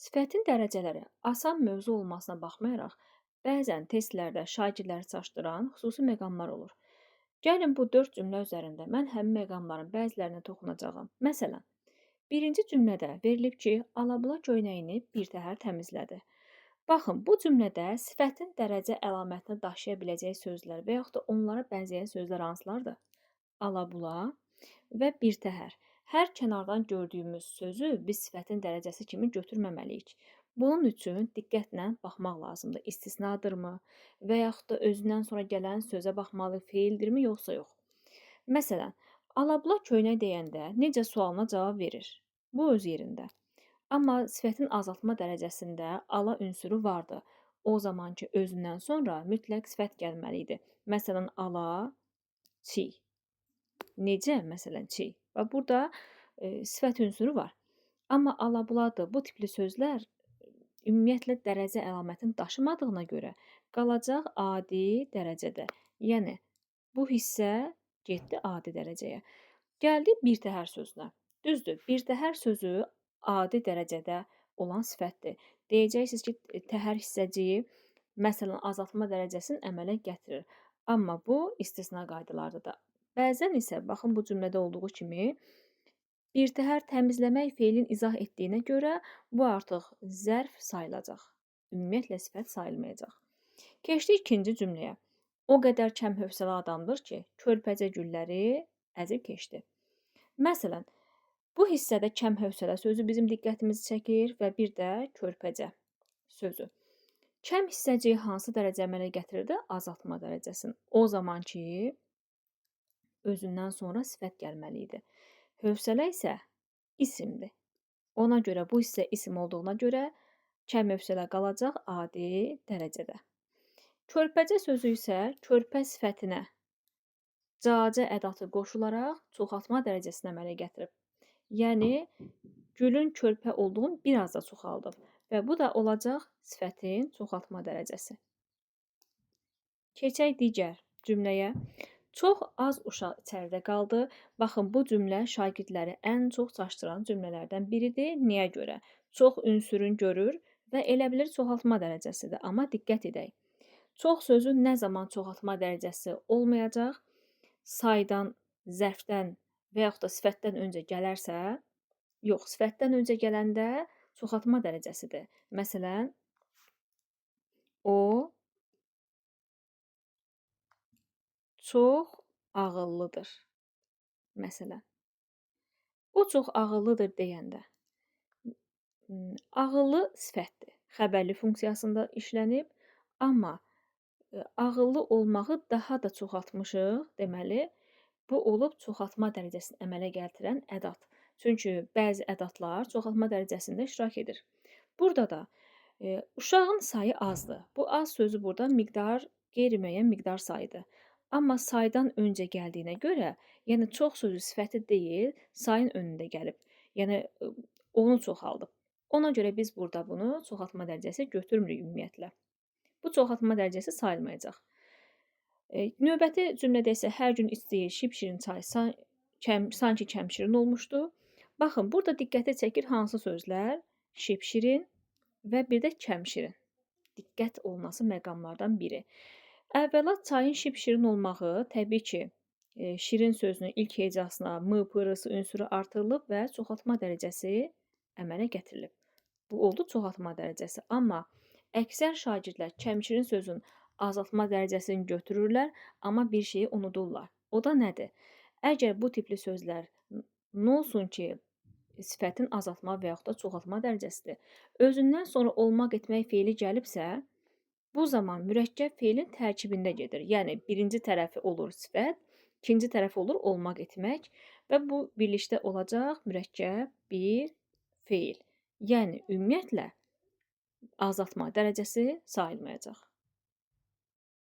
Sifətin dərəcələri asan mövzu olmasına baxmayaraq, bəzən testlərdə şagirdləri çaşdıran xüsusi məqamlar olur. Gəlin bu 4 cümlə üzərində mən həmin məqamların bəzilərinə toxunacağam. Məsələn, birinci cümlədə verilib ki, Alabula köynəyini birtəhər təmizlədi. Baxın, bu cümlədə sifətin dərəcə əlamətini daşıya biləcəyi sözlər və yaxud da onlara bənzəyən sözlər hansılardır? Alabula və birtəhər. Hər kənardan gördüyümüz sözü biz sifətin dərəcəsi kimi götürməməliyik. Bunun üçün diqqətlə baxmaq lazımdır. İstisnadırmı və yaxud da özündən sonra gələn sözə baxmalıyıq, feildirmi yoxsa yox. Məsələn, Alabula köynək deyəndə necə sualına cavab verir. Bu öz yerində. Amma sifətin azaltma dərəcəsində ala ünsürü vardı. O zaman ki, özündən sonra mütləq sifət gəlməli idi. Məsələn, ala, çi. Necə? Məsələn, çi. Və burada sifət ünsürü var. Amma alabuladır, bu tipli sözlər ümumiyyətlə dərəcə əlamətini daşımadığına görə qalacaq adi dərəcədə. Yəni, bu hissə getdi adi dərəcəyə. Gəldi birtəhər sözünə. Düzdür, birtəhər sözü adi dərəcədə olan sifətdir. Deyəcəksiniz ki, təhər hissəciyi məsələn azaltma dərəcəsini əmələ gətirir. Amma bu istisna qaydalardır da. Bəzən isə baxın bu cümlədə olduğu kimi birtəhər təmizləmək feilin izah etdiyinə görə bu artıq zərf sayılacaq. Ümumiyyətlə sifət sayılmayacaq. Keçdik ikinci cümləyə. O qədər kəm hövsələ adamdır ki, körpəcə gülləri əzib keçdi. Məsələn, bu hissədə kəm hövsələ sözü bizim diqqətimizi çəkir və bir də körpəcə sözü. Kəm hissəciyi hansı dərəcə əmələ gətirirdi? Azaltma dərəcəsini. O zaman ki, özündən sonra sifət gəlməli idi. Hövsələ isə isimdir. Ona görə bu hissə isim olduğuna görə kəm hövsələ qalacaq adi dərəcədə. Körpəcə sözü isə körpə sifətinə cacə ədatı qoşularaq çoxaltma dərəcəsini əmələ gətirib. Yəni, gülün körpə olduğunu biraz da çoxaldıb və bu da olacaq sifətin çoxaltma dərəcəsi. Keçək digər cümləyə. Çox az uşaq içəridə qaldı. Baxın, bu cümlə şagirdləri ən çox çaşdıran cümlələrdən biridir. Niyə görə? Çox ünsürün görür və elə bilir çoxaltma dərəcəsidir. Amma diqqət edək. Çox sözü nə zaman çoxaltma dərəcəsi olmayacaq? Saydan, zərfdən və yaxud da sifətdən öncə gələrsə, yox, sifətdən öncə gələndə çoxaltma dərəcəsidir. Məsələn, o çox ağıllıdır. Məsələn, o çox ağıllıdır deyəndə ağıllı sifətdir. Xəbərli funksiyasında işlənib, amma ağıllı olmağı daha da çoxaltmışıq. Deməli, bu olub çoxaltma dərəcəsini əmələ gətirən ədat. Çünki bəzi ədatlar çoxaltma dərəcəsində iştirak edir. Burada da uşağın sayı azdır. Bu az sözü burada miqdar, qeyri-müəyyən miqdar sayıdır. Amma saydan öncə gəldiyinə görə, yəni çox sözü sifəti deyil, sayın önündə gəlib. Yəni, onu çoxaldıb. Ona görə biz burada bunu çoxaltma dərəcəsi götürmürük ümumiyyətlə. Bu çoxaltma dərəcəsi sayılmayacaq. Növbəti cümlədə isə hər gün istəyir şipşirin çay sanki kəmşirin olmuşdu. Baxın, burada diqqəti çəkir hansı sözlər? Şipşirin və bir də kəmşirin. Diqqət olması məqamlardan biri. Əvvəla çayın şipşirin olmağı təbii ki, şirin sözünün ilk hecasına m, pırısı ünsürü artırılıb və çoxaltma dərəcəsi əmələ gətirilib. Bu oldu çoxaltma dərəcəsi. Amma əksər şagirdlər kəmşirin sözün azaltma dərəcəsini götürürlər, amma bir şeyi unudurlar. O da nədir? Əgər bu tipli sözlər nə olsun ki, sifətin azaltma və yaxud da çoxaltma dərəcəsidir. Özündən sonra olmaq etmək feili gəlibsə, bu zaman mürəkkəb feilin tərkibində gedir. Yəni, birinci tərəfi olur sifət, ikinci tərəfi olur olmaq etmək və bu birlikdə olacaq mürəkkəb bir feil. Yəni, ümumiyyətlə azaltma dərəcəsi sayılmayacaq.